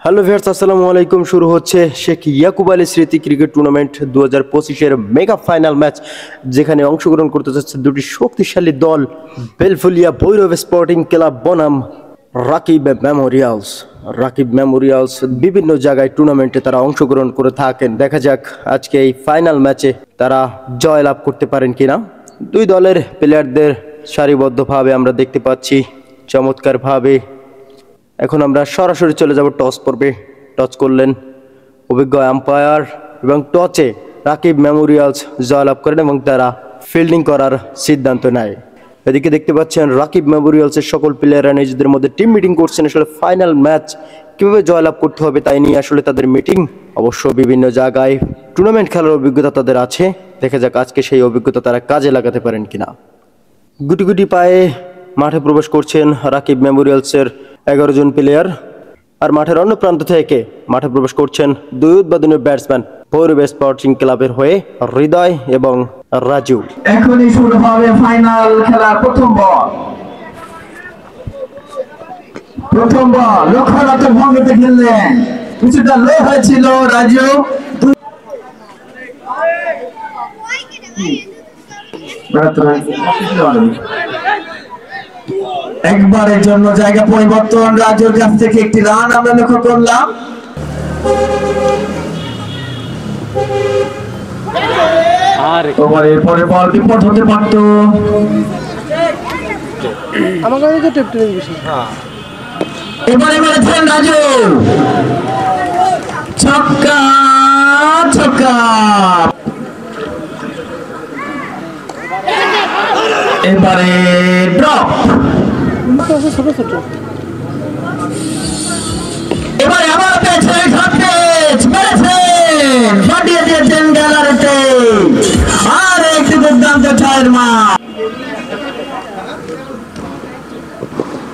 Hello viewers, আসসালামু আলাইকুম। শুরু হচ্ছে শেখ ইয়াকুব আলী স্মৃতি ক্রিকেট টুর্নামেন্ট 2025-এর মেগা ফাইনাল ম্যাচ, যেখানে অংশগ্রহণ করতে যাচ্ছে দুটি শক্তিশালী দল, বেলফুলিয়া ভৈরব স্পোর্টিং ক্লাব বনাম রাকিব মেমোরিয়ালস। বিভিন্ন জায়গায় টুর্নামেন্টে তারা অংশগ্রহণ করে থাকেন। দেখা যাক আজকে এই ফাইনাল ম্যাচে তারা জয় লাভ করতে পারেন কিনা। দুই দলের প্লেয়ারদের সারিবদ্ধভাবে আমরা দেখতে পাচ্ছি চমৎকারভাবে। এখন আমরা সরাসরি চলে যাব টস পর্বে। টস করলেন অভিজ্ঞ আম্পায়ার এবং টসে রাকিব মেমোরিয়ালস জয়লাভ করেন এবং তারা ফিল্ডিং করার সিদ্ধান্ত নেয়। এদিকে দেখতে পাচ্ছেন রাকিব মেমোরিয়ালসের সকল প্লেয়াররা নিজেদের মধ্যে টিম মিটিং করছেন। আসলে ফাইনাল ম্যাচ কীভাবে জয়লাভ করতে হবে তাই নিয়ে আসলে তাদের মিটিং। অবশ্য বিভিন্ন জায়গায় টুর্নামেন্ট খেলার অভিজ্ঞতা তাদের আছে। দেখা যাক আজকে সেই অভিজ্ঞতা তারা কাজে লাগাতে পারেন কিনা। গুটি গুটি পায়ে মাঠে প্রবেশ করছেন রাকিব মেমোরিয়ালসের 11 জন প্লেয়ার। আর মাঠের অন্য প্রান্ত থেকে মাঠে প্রবেশ করছেন দুই উদ্বোধনী ব্যাটসম্যান ভৈরব স্পোর্টিং ক্লাবের হয়ে হৃদয় এবং রাজু। এখনই শুরু হবে ফাইনাল খেলার প্রথম বল লক্ষ্যরত ভঙ্গিতে খেললেন, কিছুটা লো হয়েছিল রাজু। একবারের জন্য জায়গা পরিবর্তন, রাজুর কাছ থেকে একটি রান আমরা লক্ষ্য করলাম। আর ওভারের পরে বল বিপদ হতে পারত। আমার কাছে তো টেপ টেপ বেশি। এবারে মারছেন রাজু, ছক্কা ছক্কা। এবারে ড্রপ, ছোট ছোট। এবারে আবার পেয়েছেন, ফাটিয়ে দিয়েছেন গ্যালারিতে। আর একটি দুর্দান্ত ছয়ের মার।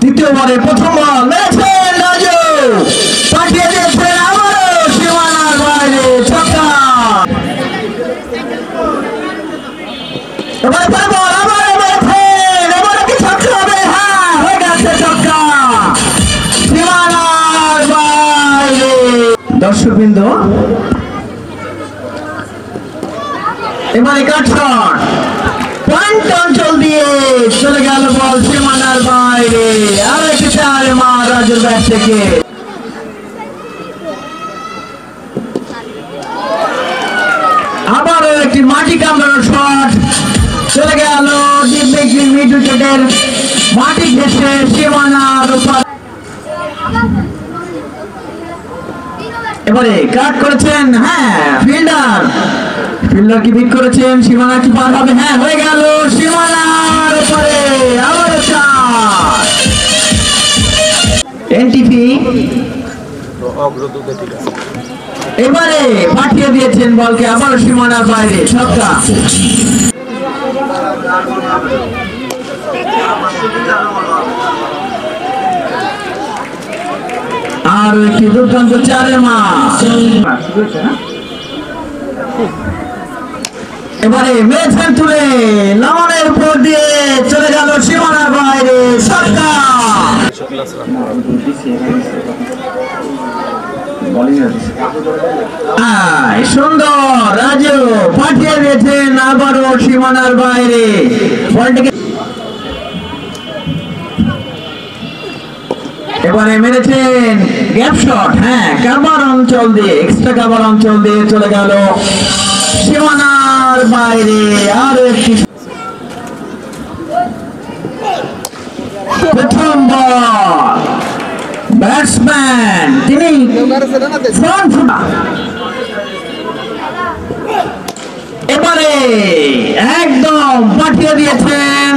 দ্বিতীয়বারে প্রথম বল মেরেছেন রাজু, পাঠিয়ে দিয়েছেন আবারও সীমানার বাইরে, ছক্কা। এবার বল আবার মেরেছেন, এবারে কি ছক্কা হবে? হ্যাঁ, হয়ে গেছে ছক্কা, সীমানার বাইরে। দর্শকবৃন্দ, এবারে কাট শট, পয়েন্ট অঞ্চল দিয়ে চলে গেল বল সীমানার বাইরে। আর একটি চারে মার রাজুর ব্যাট থেকে। আবারও একটি মাটি কামড়ানোর শট, চলে গেল মিড উইকেটের মাটি ঘেঁষে সীমানার উপর। এবারে কাট করেছেন, হ্যাঁ ফিল্ডার কি বিট করেছেন, সীমানা কি পার হবে? হ্যাঁ, হয়ে গেল সীমানার উপরে। আবার চার, এনটিপি এবারে পাঠিয়ে দিয়েছেন বলকে আবার সীমানার বাইরে, ছক্কা। আর একটি দুর্দান্ত চারে মার। এবারে মেরেছেন তুলে, লামানের উপর দিয়ে চলে গেল সীমানার বাইরে, ছক্কা। সুন্দর, রাজু পাঠিয়ে দিয়েছেন আবারও সীমানার বাইরে বলটিকে। এবারে মেরেছেন গ্যাপ শট, হ্যাঁ কাভার অঞ্চল দিয়ে, এক্সট্রা কাভার অঞ্চল দিয়ে চলে গেল সীমানার বাইরে। আর একটি প্রথম বল, ব্যাটসম্যান তিনি ফ্রন্ট ফুট। এবারে একদম পাঠিয়ে দিয়েছেন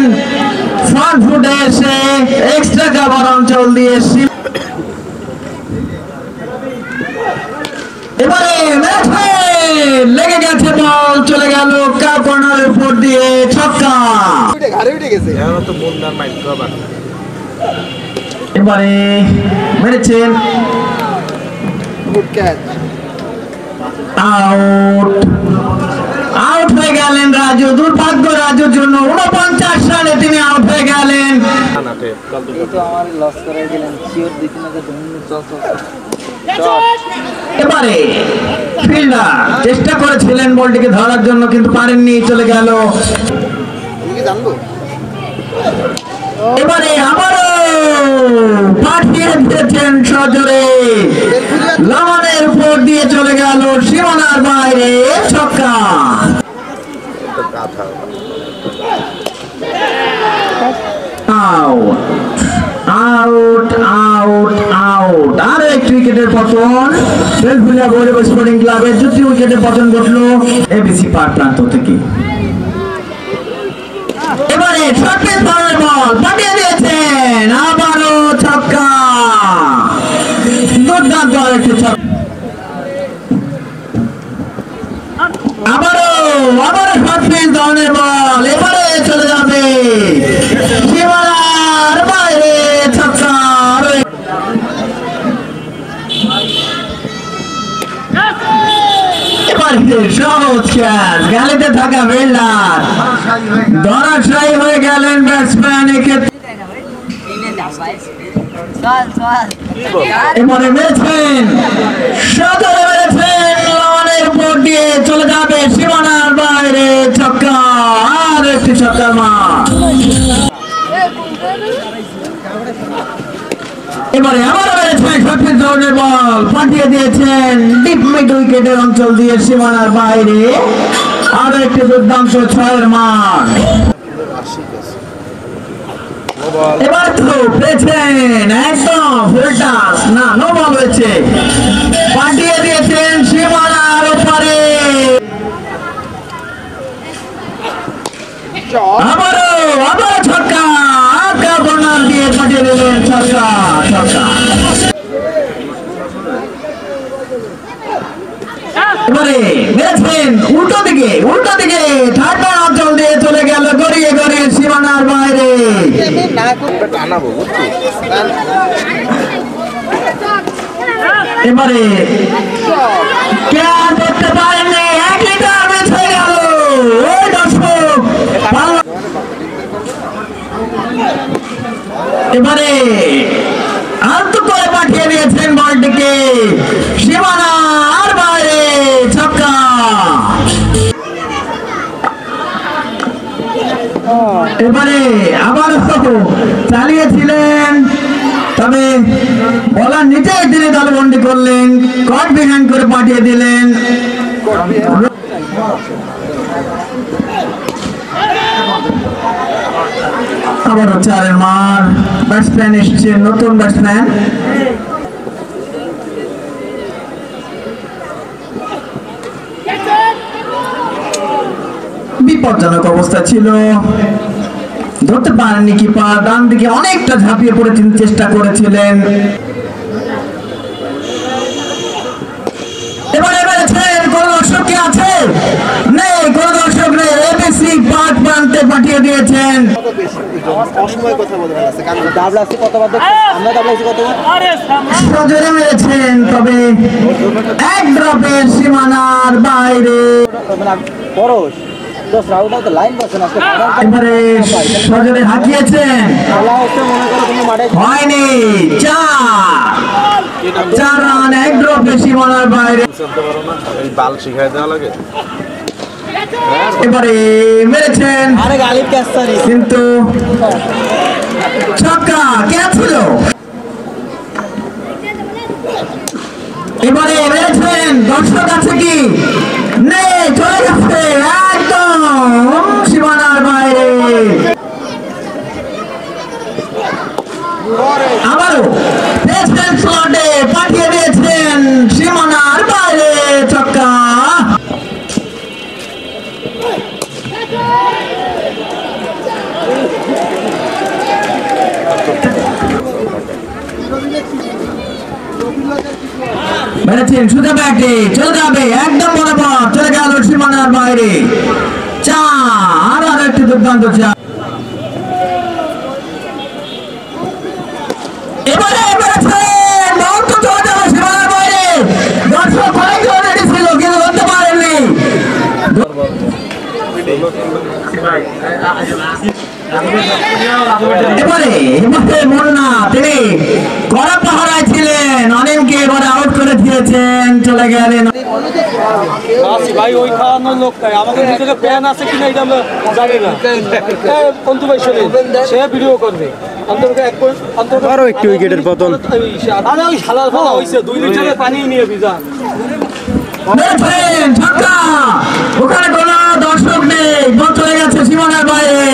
ফ্রন্ট ফুটে এসে এক্সট্রা কাভার অঞ্চল দিয়ে। এবারে লেগে গেছে বল, চলে গেল কাপ কর্নারের উপর দিয়ে, ছক্কা। এবারে মেরেছেন আউট হয়ে গেলেন রাজু। দুর্ভাগ্য রাজুর জন্য, 49 রানে তিনি আউট হয়ে গেলেন। এবারে ফিল্ডার চেষ্টা করেছিলেন বলটিকে ধরার জন্য কিন্তু পারেননি, চলে গেল। এবারে আবারও পাঠিয়ে দিয়েছেন সজোরে, লামানের উপর দিয়ে চলে গেল সীমানার বাইরে, ছক্কা। Out out out out. আর এক উইকেটের পতন বেলফুলিয়া গৌরব স্পোর্টিং ক্লাবের, দুটি উইকেটের পতন ঘটলো এবিসি পার প্রান্ত থেকে। এবারে শর্টের বলের বল পাঠিয়ে দিয়েছেন, আবারও ছক্কা, দুর্দান্ত আরেকটি ছক্কা। আবারও শর্টের ধরনের বল, এবারে চলে যাবে সীমানার বাইরে, ছক্কা। এবারে সহজ ক্যাচ, গ্যালিতে থাকা ফিল্ডার ধরাশায়ী হয়ে গেলেন ব্যাটসম্যান। এবারে মেরেছেন সদরে, মেরেছেন লামানের উপর দিয়ে চলে যাবে সীমানার বাইরে, ছক্কা। আর একটি ছক্কা মার। এবারে আবারও মেরেছেন সঠিক ধরনের বল, পাঠিয়ে দিয়েছেন ডিপ মিড উইকেটের অঞ্চল দিয়ে সীমানার বাইরে। আরো একটি দুর্দান্ত ছয়ের মান। এবার তো পেয়েছেন একদম ফুল টাচ, না নো বল হয়েছে, পাঠিয়ে দিয়েছেন সীমানার উপরে। আবারও ছক্কা, আঁকা বোনার দিয়ে পাঠিয়ে দিলেন, ছক্কা ছক্কা। এবারে মেরেছেন উল্টো দিকে ঠান্ডা অঞ্চল দিয়ে চলে গেল গড়িয়ে গড়িয়ে সীমানার বাইরে। এবারে ক্যাচ করতে পারেননি, 1 লিটার মিস হয়ে গেল। ওই দর্শক এবারে আলতো করে পাঠিয়ে দিয়েছেন বলটিকে সীমানার বাইরে, ছক্কা। এবারে আবারও চালিয়েছিলেন, তবে বলার নিচে তিনি দলবন্দি করলেন, কট বিহাইন্ড করে পাঠিয়ে দিলেন। আবারও চারের মার, ব্যাটসম্যান এসছে, নতুন ব্যাটসম্যান। বিপজ্জনক অবস্থা ছিল, ধরতে পারেননি কিপার। ডান দিকে অনেকটা ঝাঁপিয়ে পড়ে তিনি চেষ্টা করেছিলেন। এবারে মেরেছেন, কোন দর্শক কি আছে? নেই, কোন দর্শক নেই, এবিসি পাঁচ প্রান্তে পাঠিয়ে দিয়েছেন। সজোরে মেরেছেন, তবে এক ড্রপের সীমানার বাইরে। এবারে সজোরে হাঁকিয়েছেন, হয়নি, 4 রান, এক ড্রপের সীমানার বাইরে। এবারে মেরেছেন কিন্তু ছক্কা, কে ছিল? এবারে মেরেছেন, দর্শক আছে কি? নেই, চলে গেছে একদম সীমানার বাইরে। আবারও প্লেসমেন্ট স্লটে পাঠিয়ে দিয়েছেন সীমানার বাইরে, ছক্কা। মেরেছেন সুজা ব্যাটে, চলে যাবে একদম বরাবর, চলে গেল সীমানার বাইরে, 4। আর একটি দুর্দান্ত 4। এবারে মেরেছেন, বল তো চলে যাবে সীমানার বাইরে, দর্শক অনেক রেডি ছিল কিন্তু ধরতে পারেননি। এবারে মুন্না, তিনি কড়া পাহারায় ছিলেন, অনিলকে এবারে আউট দিয়েছেন, চলে গেলেন। ভাই ওই খাওয়ানোর লোক তাই আমাদের ভিতরে প্যান আছে কিনা এটা আমরা জানি না। অন্তু ভাই শোনেন, সে ভিডিও করবে আরো একটি উইকেটের পতন। আরে ওই শালার ফলা হয়েছে 2 লিটারের পানি নিয়ে ভিজা। দেখেন ছক্কা, ওখানে কোনো দর্শক নেই, বল চলে গেছে সীমানার বাইরে।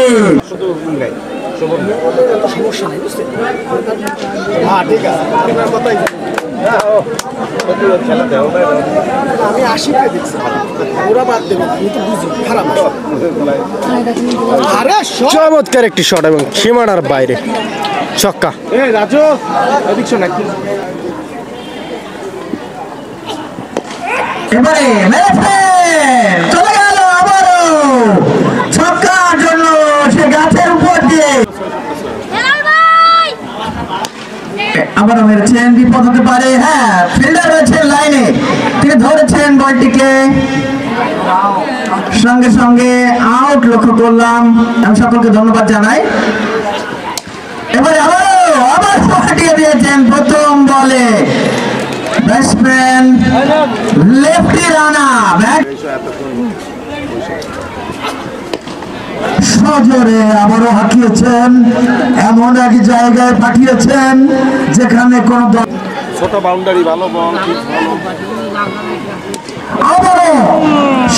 আমি 80 দেখছি ওরা বাদ দেবো আমি তো বুঝি খারাপ আরে চমৎকার একটি শট এবং সীমানার বাইরে ছক্কা। রাজু এদিক শোন একটু এবারে মেরেছেন, চলে গেল আবারও ছক্কার জন্য সে গাছের উপর দিয়ে আবারও মেরেছেন, বিপদ হতে পারে। হ্যাঁ, ফিল্ডার রয়েছেন লাইনে, তিনি ধরেছেন বলটিকে, সঙ্গে সঙ্গে আউট লক্ষ্য করলাম। আমি সকলকে ধন্যবাদ জানাই। এবারে আবার ফাটিয়ে দিয়েছেন প্রথম বলে ব্যাটসম্যান লেফটি রানার সজোরে আবারও হাঁকিয়েছেন, এমন এক জায়গায় পাঠিয়েছেন যেখানে কোন ছোট বাউন্ডারি ভালো বল আবারও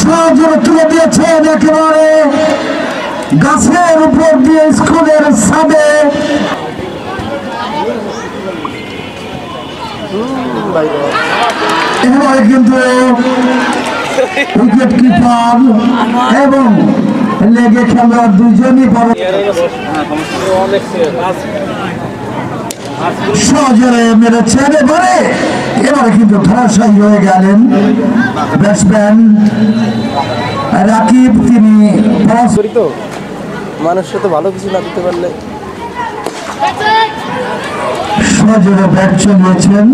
সজোরে তুলে দিয়েছেন একেবারে গাছের উপর দিয়ে স্কুলের ছাদে। এবারে কিন্তু উইকেট কিপার এবং লেগে খেলোয়াড় দুজনই বড় সজোরে মেরেছেন। এবারে কিন্তু ধরাশায়ী হয়ে গেলেন ব্যাটসম্যান রাকিব, তিনি তো মানুষের তো ভালো কিছু না দিতে পারলে সজোরে ব্যাট চালিয়েছেন।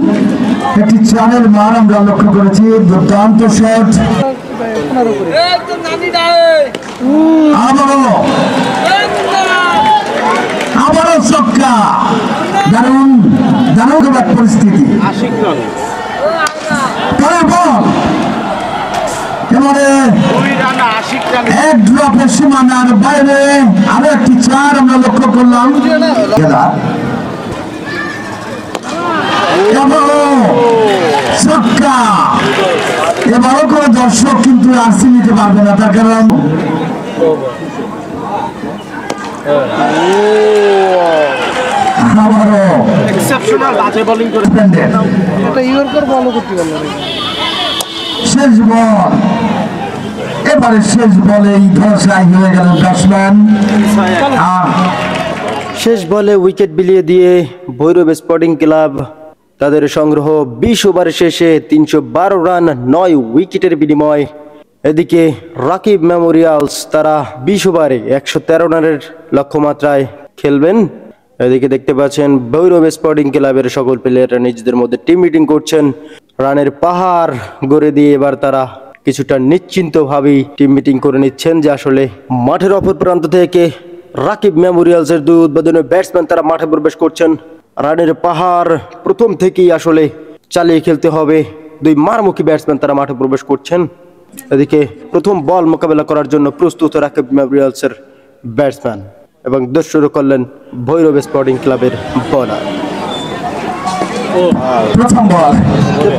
একটি চারের মান আমরা লক্ষ্য করেছি, দুর্দান্ত শট। আবারও ছক্কা, দারুণ দারুণ এক পরিস্থিতি। পরের বল, এবারে এক ড্রপের সীমানার বাইরে আরো একটি চার আমরা লক্ষ্য করলাম। ছক্কা, এবারও কোনো দর্শক কিন্তু আরসি নিতে পারবে না, তার কারণ আবারও এক্সেপশনাল বাজে বোলিং করে এটা ইউরোপের বল করতে পারলো না। শেষ বল, এবারে শেষ বলেই ধরাশায়ী হয়ে গেল ব্যাটসম্যান। শেষ বলে উইকেট বিলিয়ে দিয়ে ভৈরব স্পোর্টিং ক্লাব তাদের সংগ্রহ 20 ওভার শেষে 312 রান 9 উইকেটের বিনিময়। এদিকে রাকিব মেমোরিয়ালস তারা 20 ওভারে 113 রানের লক্ষ্যমাত্রায় খেলবেন। এদিকে দেখতে পাচ্ছেন ভৈরব স্পোর্টিং ক্লাবের সকল প্লেয়াররা নিজেদের মধ্যে টিম মিটিং করছেন। রানের পাহাড় গড়ে দিয়ে এবার তারা কিছুটা নিশ্চিন্তভাবেই টিম মিটিং করে নিচ্ছেন যে আসলে মাঠের অপর প্রান্ত থেকে রাকিব মেমোরিয়ালসের দুই উদ্বোধনী ব্যাটসম্যান তারা মাঠে প্রবেশ করছেন। রানের পাহাড় প্রথম থেকেই আসলে চালিয়ে খেলতে হবে, দুই মারমুখী ব্যাটসম্যান তারা মাঠে প্রবেশ করছেন। এদিকে প্রথম বল মোকাবেলা করার জন্য প্রস্তুত রাকিব মেমোরিয়ালসের ব্যাটসম্যান এবং দোষ শুরু করলেন ভৈরব স্পোর্টিং ক্লাবের বোলার। প্রথম বল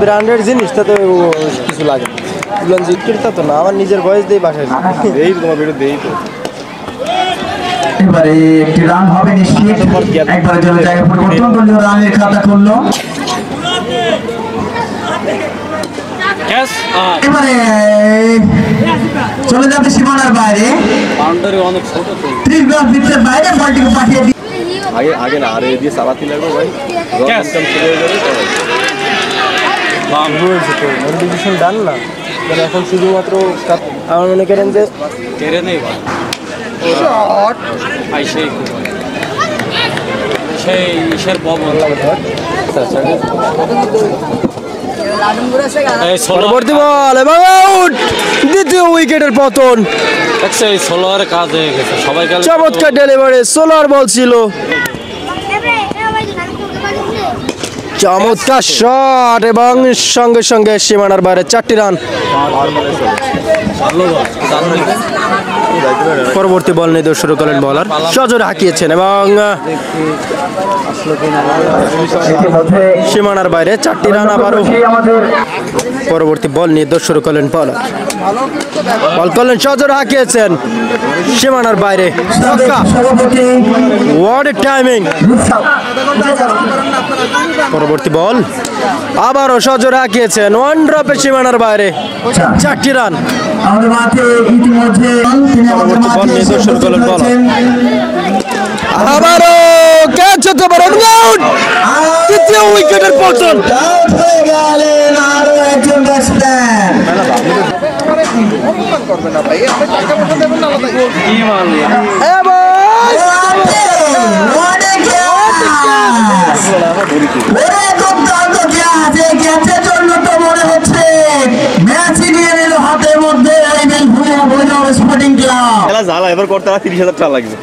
ব্র্যান্ডেড জিনিসটা তো কিছু লাগে না, তো না আমার নিজের বয়স দিয়ে বাসায় এই তোমার বিরুদ্ধে এই তো এবারে একটি রান হবে নিশ্চিত। একবারের জন্য জায়গা পরিবর্তন করলো, রানের খাতা করলো। এবারে চলে যাবে সীমানার বাইরে, বাউন্ডারি অনেক ছোট তো 30 গজ ভিতরের বাইরে বলটিকে পাঠিয়ে দিই। আগে আগে না আরে দিয়ে চালাতে লাগবে ভাই, রং ইনকাম শুরু হয়ে যাবে তো ডিভিশন ডান না, এখন শুধুমাত্র আমার মনে করেন যে কেড়ে নেই ভাই সেই ইসের ভবন পরবর্তী বল এবং আউট, দ্বিতীয় উইকেটের পতন। এই সোলোয়ার কাজ হয়ে গেছে, সবাই চমৎকার ডেলিভারি, সোলার বল ছিল। চমৎকার শট এবং সঙ্গে সঙ্গে সীমানার বাইরে 4টি রান। পরবর্তী বল নিয়ে শুরু করলেন বোলার, সজোরে হাঁকিয়েছেন এবং সীমানার বাইরে 4টি রান। আবারও পরবর্তী বল নিয়ে শুরু করলেন বোলার, বল করলেন সজোরে হাঁকিয়েছেন সীমানার বাইরে। What a timing! পরবর্তী বল আবারও সজোরে হাঁকিয়েছেন, ওয়ান ড্রপে সীমানার বাইরে 4টি রান। পরবর্তী বল নিয়ে শুরু করলেন বোলার, আবারও ক্যাচ হতে পারে, আউট! তৃতীয় উইকেটের পতন। এবার করতে 30,000 টাকা লাগবে।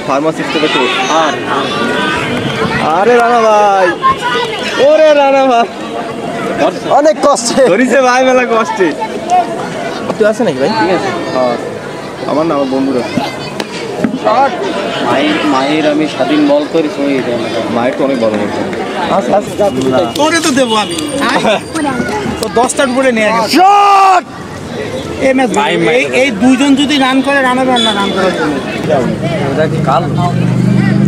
ফার্মাসিস্ট থেকে তো আরে রানা ভাই, ওরে রানা ভাই অনেক কষ্টে ধরিছে ভাই, মেলা কষ্টে। তুই আছে নাকি ভাই? ঠিক আছে, আমার না, আমার বন্ধুরা মায়ের আমি স্বাধীন বল করি, মায়ের তো অনেক বড় বলছে। তোরে তো দেবো আমি, তো 10টার উপরে নিয়ে গেছে। এই দুইজন যদি রান করে, রান হবে না রান করার জন্য।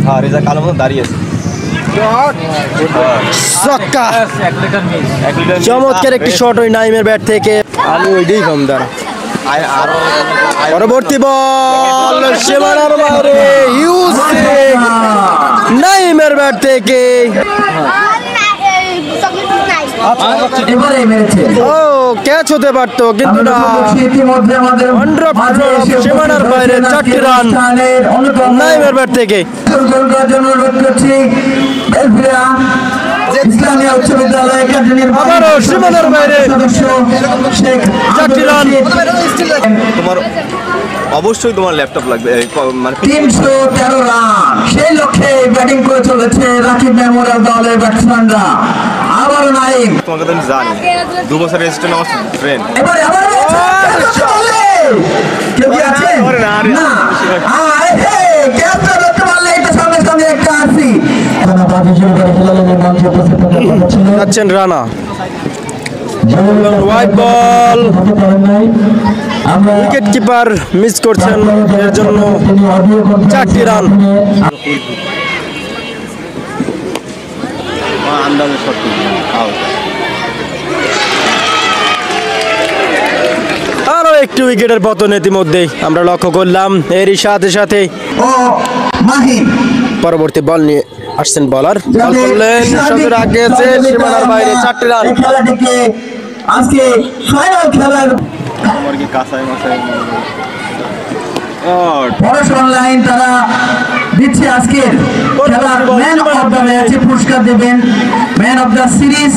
হ্যাঁ, রেজা কালো মতো দাঁড়িয়ে আছে। ছক্কা! চমৎকার একটি শট ওই নাইমের ব্যাট থেকে। আমি ওইটাই কম দাঁড়া। পরবর্তী বল সীমানার বাইরে, ইউসেফ নাইমের ব্যাট থেকে। ও ক্যাচ হতে পারতো কিন্তু না, সীমানার বাইরে 4টি রান নাইমের ব্যাট থেকে। আবারও সীমানার বাইরে 4টি রান। তোমার অবশ্যই তোমার ল্যাপটপ লাগবে, মানে 313 রান সেই লক্ষ্যে ব্যাটিং করে চলেছে রাকিব মেমোরিয়াল দলের ব্যাটসম্যানরা। আবারও নাইম, তোমাকে তো আমি জানি 2 বছর রেজিস্ট্রেশন আমার ফ্রেন্ড। এবারে আবার কেউ কি আছে না? ক্যাপ্টেন ধরতে পারলে এটা সঙ্গে সঙ্গে একটা আসি। যাচ্ছেন Rana, white ball, wicket keeper miss করছেন, এর জন্য 4টি রান। আন্দাজে শট আউট। আরো একটি উইকেটের পতন ইতিমধ্যেই আমরা লক্ষ্য করলাম। এরই সাথে সাথে ও মাহিন পরবর্তী বল নিয়ে আসছেন বোলার, বল করলেন সজোরে হাঁকিয়েছে সীমানার বাইরে 4টি রান। খেলাটিকে আজকে ফাইনাল খেলার আমার কি কাঁসাই মাসাই পরশ অনলাইন তারা দিচ্ছে আজকের খেলার ম্যান অফ দ্য ম্যাচ পুরস্কার দেবেন, ম্যান অফ দ্য সিরিজ।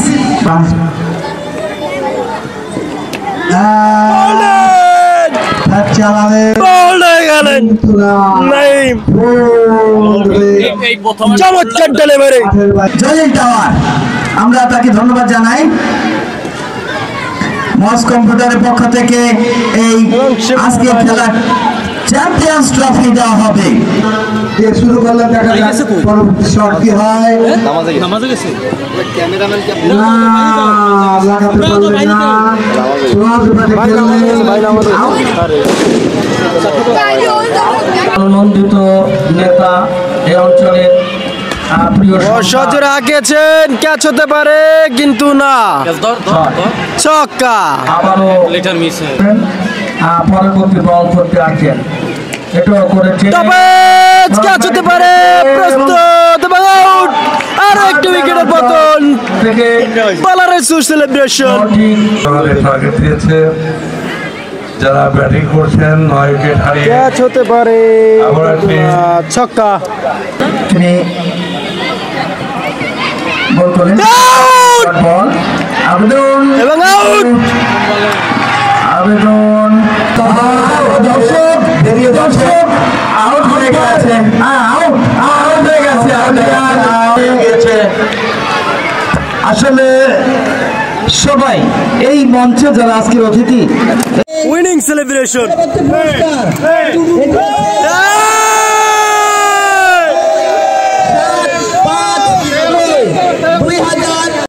চমৎকার ডেলিভারি জলিল টাওয়ার, আমরা তাকে ধন্যবাদ জানাই। মস কম্পিউটারের পক্ষ থেকে এই আজকের খেলার চ্যাম্পিয়ন্স ট্রফি দেওয়া হবে। শুরু করলে দেখা যাক পরবর্তী শট কি হয়। নামাজে গেছে না, লাগাতে পারলেন না। আনন্দিত নেতা এই অঞ্চলের সজোরে হাঁকিয়েছেন, ক্যাচ হতে পারে কিন্তু না, ছক্কা। আবারও পরবর্তী বল করতে আসছেন, এটাও করেছে, ক্যাচ হতে পারে, প্রস্তুত এবং আউট। আরো একটি উইকেটের পতন, বোলারের সেলিব্রেশন। টার্গেট দিয়েছে, যারা ব্যাটিং করছেন 9 উইকেট হারিয়ে ক্যাচ হতে পারে, ছক্কা। তিনি বল করেন, বল আবেদন এবং আউট। আবেদন দর্শক আউট হয়ে গেছে, আউট হয়ে গেছে, আসলে সবাই এই মঞ্চে যারা আজকের অতিথি উইনিং সেলিব্রেশন।